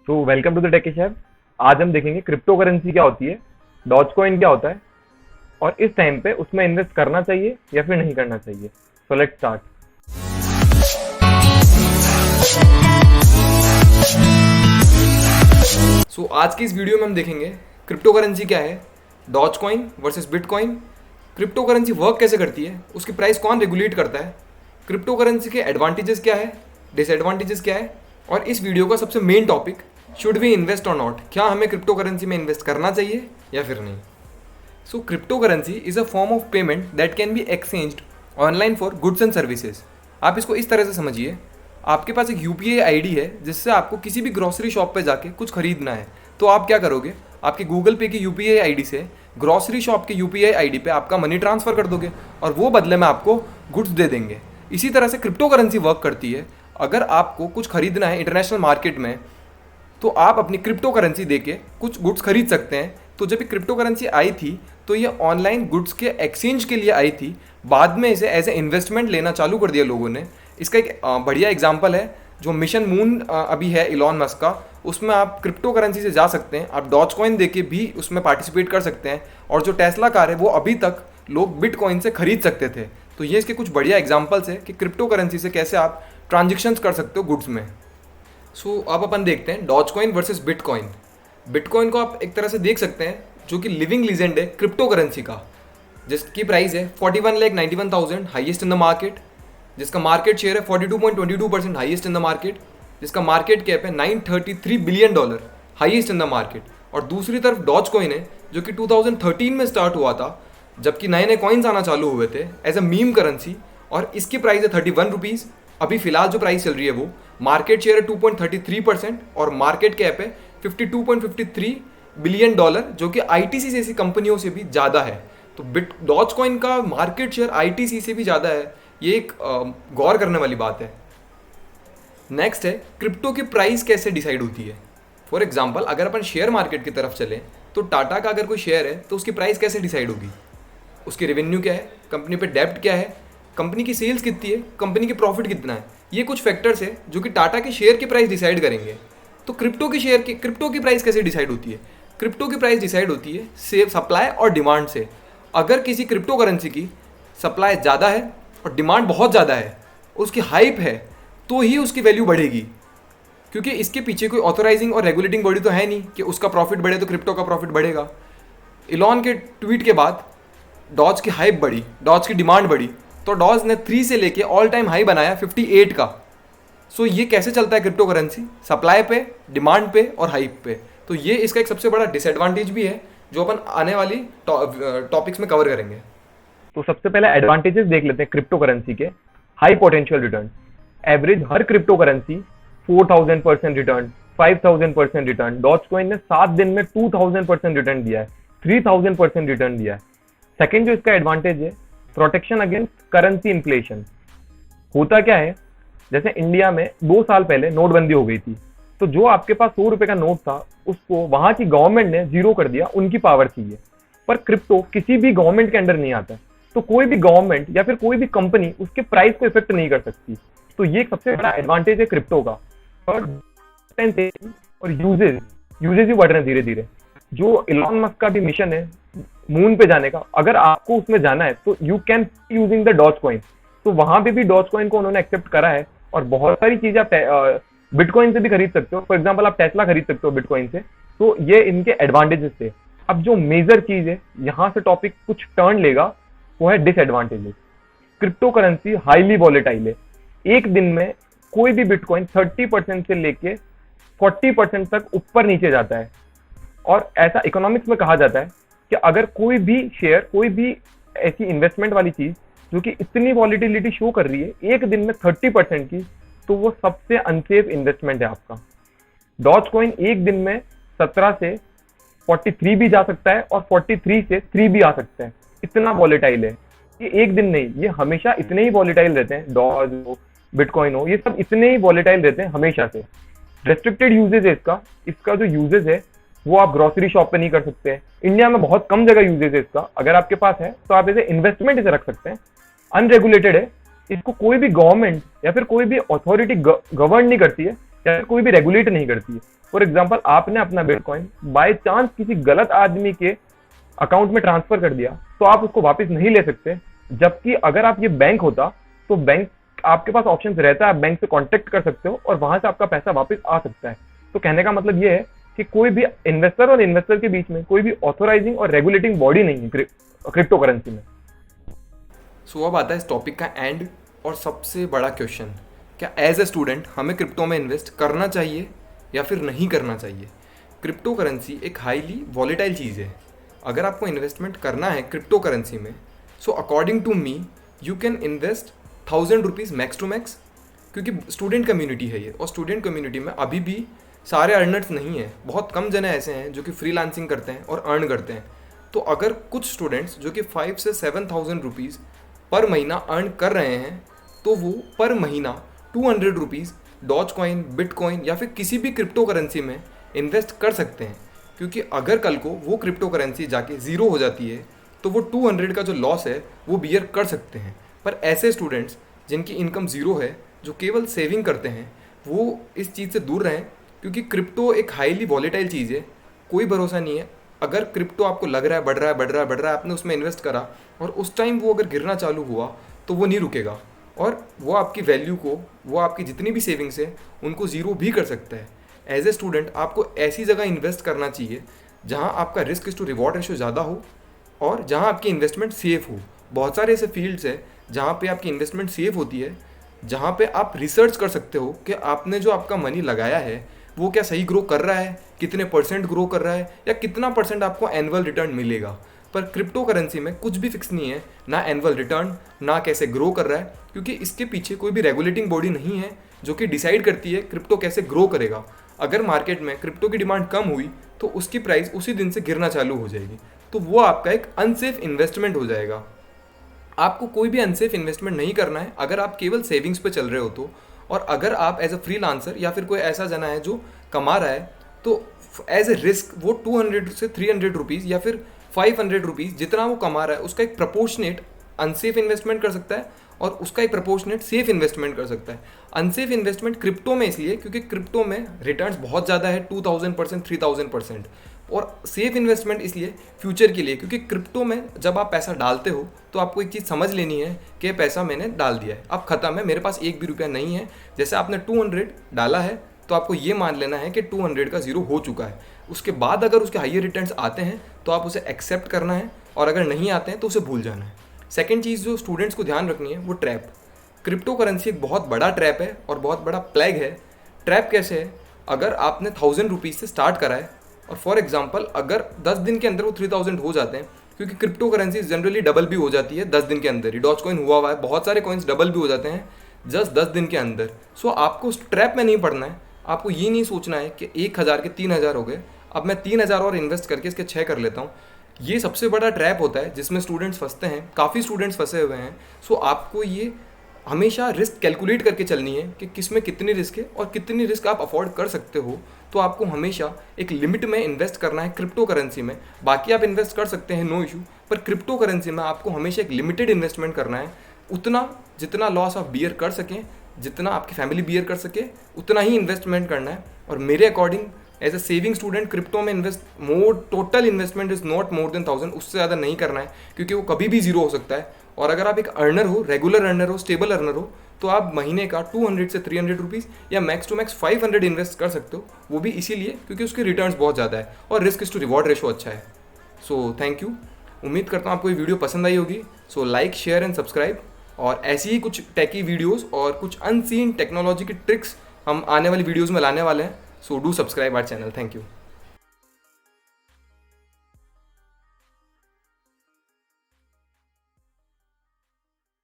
तो welcome to the tech chef. आज हम देखेंगे क्रिप्टो करेंसी क्या होती है, डॉज कॉइन क्या होता है और इस टाइम पे उसमें इन्वेस्ट करना चाहिए या फिर नहीं करना चाहिए। So let's start. आज की इस वीडियो में हम देखेंगे क्रिप्टो करेंसी क्या है, Dogecoin versus bitcoin, cryptocurrency work कैसे करती है, उसकी प्राइस कौन रेगुलेट करता है, क्रिप्टो करेंसी के एडवांटेजेस क्या है, डिसएडवांटेजेस क्या है, और इस वीडियो का सबसे main topic, should we invest और नॉट, क्या हमें क्रिप्टो करेंसी में इन्वेस्ट करना चाहिए या फिर नहीं। So crypto currency is a form of payment that can be exchanged online for goods and services. आप इसको इस तरह से समझिए, आपके पास एक UPI ID है जिससे आपको किसी भी ग्रॉसरी शॉप पे जाके कुछ खरीदना है, तो आप क्या करोगे, आपके गूगल पे की UPI ID से ग्रॉसरी शॉप के UPI ID पे आपका मनी ट्रांसफ़र कर दोगे और वो बदले में आपको गुड्स दे देंगे। इसी तरह से क्रिप्टो करेंसी वर्क करती है। अगर आपको कुछ खरीदना है इंटरनेशनल मार्केट में, तो आप अपनी क्रिप्टो करेंसी दे के कुछ गुड्स खरीद सकते हैं। तो जब ये क्रिप्टो करेंसी आई थी तो ये ऑनलाइन गुड्स के एक्सचेंज के लिए आई थी, बाद में इसे एज ए इन्वेस्टमेंट लेना चालू कर दिया लोगों ने। इसका एक बढ़िया एग्जांपल है जो मिशन मून अभी है इलॉन मस्क का, उसमें आप क्रिप्टो करेंसी से जा सकते हैं, आप डॉज कॉइन दे के भी उसमें पार्टिसिपेट कर सकते हैं, और जो टेस्ला कार है वो अभी तक लोग बिटकॉइन से खरीद सकते थे। तो ये इसके कुछ बढ़िया एग्जाम्पल्स है कि क्रिप्टो करेंसी से कैसे आप ट्रांजेक्शन्स कर सकते हो गुड्स में। अब अपन देखते हैं Dogecoin versus bitcoin. Bitcoin को आप एक तरह से देख सकते हैं जो कि लिविंग लीजेंड है क्रिप्टो करेंसी का, जिसकी प्राइस है 41,91,000 हाईएस्ट इन द मार्केट, जिसका मार्केट शेयर है 42.22% हाईएस्ट इन द मार्केट, जिसका मार्केट कैप है $933 billion highest in the market. और दूसरी तरफ डॉज कॉइन है जो कि 2013 में स्टार्ट हुआ था, जबकि नए नए कॉइन्स आना चालू हुए थे एज अ मीम करेंसी, और इसकी प्राइस है 31 रुपीज़। अभी फिलहाल जो प्राइस चल रही है वो मार्केट शेयर है 2.33% और मार्केट कैप है $52.53 बिलियन, जो कि ITC जैसी कंपनियों से भी ज़्यादा है। तो डॉज कॉइन का मार्केट शेयर ITC से भी ज़्यादा है, ये एक गौर करने वाली बात है। नेक्स्ट है क्रिप्टो की प्राइस कैसे डिसाइड होती है। फॉर एग्जांपल अगर अपन शेयर मार्केट की तरफ चलें तो टाटा का अगर कोई शेयर है तो उसकी प्राइस कैसे डिसाइड होगी, उसकी रेवेन्यू क्या है, कंपनी पे डेब्ट क्या है, कंपनी की सेल्स कितनी है, कंपनी की प्रॉफिट कितना है, ये कुछ फैक्टर्स है जो कि टाटा के शेयर की प्राइस डिसाइड करेंगे। तो क्रिप्टो की प्राइस कैसे डिसाइड होती है। क्रिप्टो की प्राइस डिसाइड होती है सप्लाई और डिमांड से। अगर किसी क्रिप्टो करेंसी की सप्लाई ज़्यादा है और डिमांड बहुत ज़्यादा है, उसकी हाइप है, तो ही उसकी वैल्यू बढ़ेगी, क्योंकि इसके पीछे कोई ऑथराइजिंग और रेगुलेटिंग बॉडी तो है नहीं कि उसका प्रॉफिट बढ़े तो क्रिप्टो का प्रॉफिट बढ़ेगा। इलॉन के ट्वीट के बाद डॉज की हाइप बढ़ी, डॉज की डिमांड बढ़ी, तो डॉज ने 3 से लेके ऑल टाइम हाई बनाया 58 का। ये कैसे चलता है क्रिप्टो करेंसी, सप्लाई पे, डिमांड पे और हाइप पे। तो ये इसका एक सबसे बड़ा डिसएडवांटेज भी है जो अपन आने वाली टॉपिक्स में कवर करेंगे। तो सबसे पहले एडवांटेजेस देख लेते हैं क्रिप्टो करेंसी के। हाई पोटेंशियल रिटर्न, एवरेज हर crypto currency 4000% return, 5000% return. Dogecoin ने 7 दिन में 2000% रिटर्न दिया है, 3000% रिटर्न दिया है। सेकेंड जो इसका एडवांटेज है, प्रोटेक्शन अगेंस्ट करेंसी इन्फ्लेशन। होता क्या है, जैसे इंडिया में 2 साल पहले नोटबंदी हो गई थी, तो जो आपके पास 100 रुपए का नोट था उसको वहां की गवर्नमेंट ने जीरो कर दिया, उनकी पावर थी ये। पर क्रिप्टो किसी भी गवर्नमेंट के अंडर नहीं आता, तो कोई भी गवर्नमेंट या फिर कोई भी कंपनी उसके प्राइस को इफेक्ट नहीं कर सकती। तो ये एक सबसे बड़ा एडवांटेज है क्रिप्टो का। और यूजेज भी बढ़ रहे हैं धीरे धीरे। जो इलॉन मस्क का भी मिशन है मून पे जाने का, अगर आपको उसमें जाना है तो you can using the Dogecoin. तो वहां पे भी डॉज कॉइन को उन्होंने एक्सेप्ट करा है, और बहुत सारी चीजें आप बिटकॉइन से भी खरीद सकते हो। फॉर एग्जांपल आप टेस्ला खरीद सकते हो बिटकॉइन से। तो ये इनके एडवांटेजेस थे। अब जो मेजर चीज है, यहां से टॉपिक कुछ टर्न लेगा, वो है disadvantages. Crypto currency highly volatile है। एक दिन में कोई भी बिटकॉइन 30% से लेके 40% तक ऊपर नीचे जाता है। और ऐसा इकोनॉमिक्स में कहा जाता है कि अगर कोई भी शेयर, कोई भी ऐसी इन्वेस्टमेंट वाली चीज जो कि इतनी वॉलिटिलिटी शो कर रही है एक दिन में 30% की, तो वो सबसे अनसेफ इन्वेस्टमेंट है आपका। डॉज कॉइन एक दिन में 17 से 43 भी जा सकता है और 43 से 3 भी आ सकता है, इतना वॉलेटाइल है। ये एक दिन नहीं, ये हमेशा इतने ही वॉलेटाइल रहते हैं। डॉज हो, बिटकॉइन हो, ये सब इतने ही वॉलेटाइल रहते हैं हमेशा से। रेस्ट्रिक्टेड यूजेज है इसका जो यूजेज है वो आप ग्रोसरी शॉप पे नहीं कर सकते हैं। इंडिया में बहुत कम जगह यूजेज है इसका। अगर आपके पास है तो आप इसे इन्वेस्टमेंट इसे रख सकते हैं। अनरेगुलेटेड है, इसको कोई भी गवर्नमेंट या फिर कोई भी अथॉरिटी गवर्न नहीं करती है या फिर कोई भी रेगुलेट नहीं करती है। फॉर एग्जाम्पल आपने अपना बिटकॉइन बाय चांस किसी गलत आदमी के अकाउंट में ट्रांसफर कर दिया तो आप उसको वापस नहीं ले सकते, जबकि अगर आप ये बैंक होता तो बैंक आपके पास ऑप्शन रहता है, आप बैंक से कांटेक्ट कर सकते हो और वहां से आपका पैसा वापस आ सकता है। तो कहने का मतलब ये है कि कोई भी इन्वेस्टर और इन्वेस्टर के बीच में कोई भी ऑथोराइजिंग और रेगुलेटिंग बॉडी नहीं है क्रिप्टो करेंसी में। सो अब आता है इस टॉपिक का एंड और सबसे बड़ा क्वेश्चन, क्या एज ए स्टूडेंट हमें क्रिप्टो में इन्वेस्ट करना चाहिए या फिर नहीं करना चाहिए। क्रिप्टो करेंसी एक हाईली वॉलेटाइल चीज़ है। अगर आपको इन्वेस्टमेंट करना है क्रिप्टो करेंसी में, so according to me you can invest 1000 rupees max to max, क्योंकि स्टूडेंट कम्युनिटी है ये, और स्टूडेंट कम्युनिटी में अभी भी सारे अर्नर्स नहीं हैं, बहुत कम जने ऐसे हैं जो कि फ्रीलांसिंग करते हैं और अर्न करते हैं। तो अगर कुछ स्टूडेंट्स जो कि 5 से 7000 रुपीज़ पर महीना अर्न कर रहे हैं, तो वो पर महीना 200 रुपीज़ डॉज कॉइन, बिटकॉइन या फिर किसी भी क्रिप्टो करेंसी में इन्वेस्ट कर सकते हैं। क्योंकि अगर कल को वो क्रिप्टो करेंसी जाके ज़ीरो हो जाती है तो वो 200 का जो लॉस है वो बियर कर सकते हैं। पर ऐसे स्टूडेंट्स जिनकी इनकम ज़ीरो है, जो केवल सेविंग करते हैं, वो इस चीज़ से दूर रहें, क्योंकि क्रिप्टो एक हाईली वॉलेटाइल चीज़ है, कोई भरोसा नहीं है। अगर क्रिप्टो आपको लग रहा है बढ़ रहा है बढ़ रहा है बढ़ रहा है, आपने उसमें इन्वेस्ट करा और उस टाइम वो अगर गिरना चालू हुआ तो वो नहीं रुकेगा और वो आपकी वैल्यू को, वो आपकी जितनी भी सेविंग्स है उनको ज़ीरो भी कर सकता है। एज ए स्टूडेंट आपको ऐसी जगह इन्वेस्ट करना चाहिए जहाँ आपका रिस्क टू रिवॉर्ड रेशो ज़्यादा हो और जहाँ आपकी इन्वेस्टमेंट सेफ हो। बहुत सारे ऐसे फील्ड्स हैं जहाँ पे आपकी इन्वेस्टमेंट सेफ होती है, जहाँ पे आप रिसर्च कर सकते हो कि आपने जो आपका मनी लगाया है वो क्या सही ग्रो कर रहा है, कितने % ग्रो कर रहा है या कितना % आपको एनुअल रिटर्न मिलेगा। पर क्रिप्टो करेंसी में कुछ भी फिक्स नहीं है, ना एनुअल रिटर्न, ना कैसे ग्रो कर रहा है, क्योंकि इसके पीछे कोई भी रेगुलेटिंग बॉडी नहीं है जो कि डिसाइड करती है क्रिप्टो कैसे ग्रो करेगा। अगर मार्केट में क्रिप्टो की डिमांड कम हुई तो उसकी प्राइस उसी दिन से गिरना चालू हो जाएगी, तो वो आपका एक अनसेफ इन्वेस्टमेंट हो जाएगा। आपको कोई भी अनसेफ इन्वेस्टमेंट नहीं करना है अगर आप केवल सेविंग्स पे चल रहे हो तो। और अगर आप एज अ फ्रीलांसर या फिर कोई ऐसा जना है जो कमा रहा है, तो एज ए रिस्क वो 200 से 300 रुपीज़ या फिर 500 रुपीज़ जितना वो कमा रहा है उसका एक प्रपोर्शनेट अनसेफ इन्वेस्टमेंट कर सकता है और उसका एक प्रपोर्शनेट सेफ इन्वेस्टमेंट कर सकता है। अनसेफ इन्वेस्टमेंट क्रिप्टो में इसलिए क्योंकि क्रिप्टो में रिटर्न्स बहुत ज़्यादा है, 2000%, 3000%। और सेफ इन्वेस्टमेंट इसलिए फ्यूचर के लिए, क्योंकि क्रिप्टो में जब आप पैसा डालते हो तो आपको एक चीज़ समझ लेनी है कि पैसा मैंने डाल दिया है, अब ख़त्म है, मेरे पास एक भी रुपया नहीं है। जैसे आपने 200 डाला है तो आपको ये मान लेना है कि 200 का ज़ीरो हो चुका है। उसके बाद अगर उसके हाइयर रिटर्न्स आते हैं तो आप उसे एक्सेप्ट करना है, और अगर नहीं आते हैं तो उसे भूल जाना है। सेकेंड चीज़ जो स्टूडेंट्स को ध्यान रखनी है वो ट्रैप। क्रिप्टो करेंसी एक बहुत बड़ा ट्रैप है और बहुत बड़ा प्लैग है। ट्रैप कैसे है, अगर आपने 1000 रुपीज़ से स्टार्ट करा है और फॉर एग्जांपल अगर 10 दिन के अंदर वो 3000 हो जाते हैं, क्योंकि क्रिप्टो करेंसी जनरली डबल भी हो जाती है 10 दिन के अंदर ही। डॉज कॉइन हुआ है, बहुत सारे कॉइन्स डबल भी हो जाते हैं जस्ट 10 दिन के अंदर। सो आपको उस ट्रैप में नहीं पड़ना है। आपको ये नहीं सोचना है कि 1000 के 3000 हो गए, अब मैं 3000 और इन्वेस्ट करके इसके 6 कर लेता हूँ। ये सबसे बड़ा ट्रैप होता है जिसमें स्टूडेंट्स फंसते हैं, काफ़ी स्टूडेंट्स फंसे हुए हैं। सो आपको ये हमेशा रिस्क कैलकुलेट करके चलनी है कि किस में कितनी रिस्क है और कितनी रिस्क आप अफोर्ड कर सकते हो। तो आपको हमेशा एक लिमिट में इन्वेस्ट करना है क्रिप्टो करेंसी में। बाकी आप इन्वेस्ट कर सकते हैं, नो इशू, पर क्रिप्टो करेंसी में आपको हमेशा एक लिमिटेड इन्वेस्टमेंट करना है। उतना जितना लॉस आप बियर कर सकें, जितना आपकी फैमिली बियर कर सके, उतना ही इन्वेस्टमेंट करना है। और मेरे according as a saving student crypto में invest more total investment is not more than 1000, उससे ज़्यादा नहीं करना है, क्योंकि वो कभी भी जीरो हो सकता है। और अगर आप एक अर्नर हो, रेगुलर अर्नर हो, स्टेबल अर्नर हो, तो आप महीने का 200 से 300 रुपीज़ या मैक्स टू मैक्स 500 इन्वेस्ट कर सकते हो। वो भी इसीलिए क्योंकि उसके रिटर्न्स बहुत ज़्यादा है और रिस्क टू रिवॉर्ड रेशो अच्छा है। सो थैंक यू, उम्मीद करता हूँ आपको ये वीडियो पसंद आई होगी। So like, share and subscribe, और ऐसी ही कुछ टेकी वीडियोज़ और कुछ अनसीन टेक्नोलॉजी की ट्रिक्स हम आने वाली वीडियोज़ में लाने वाले हैं। So do subscribe our channel. Thank you.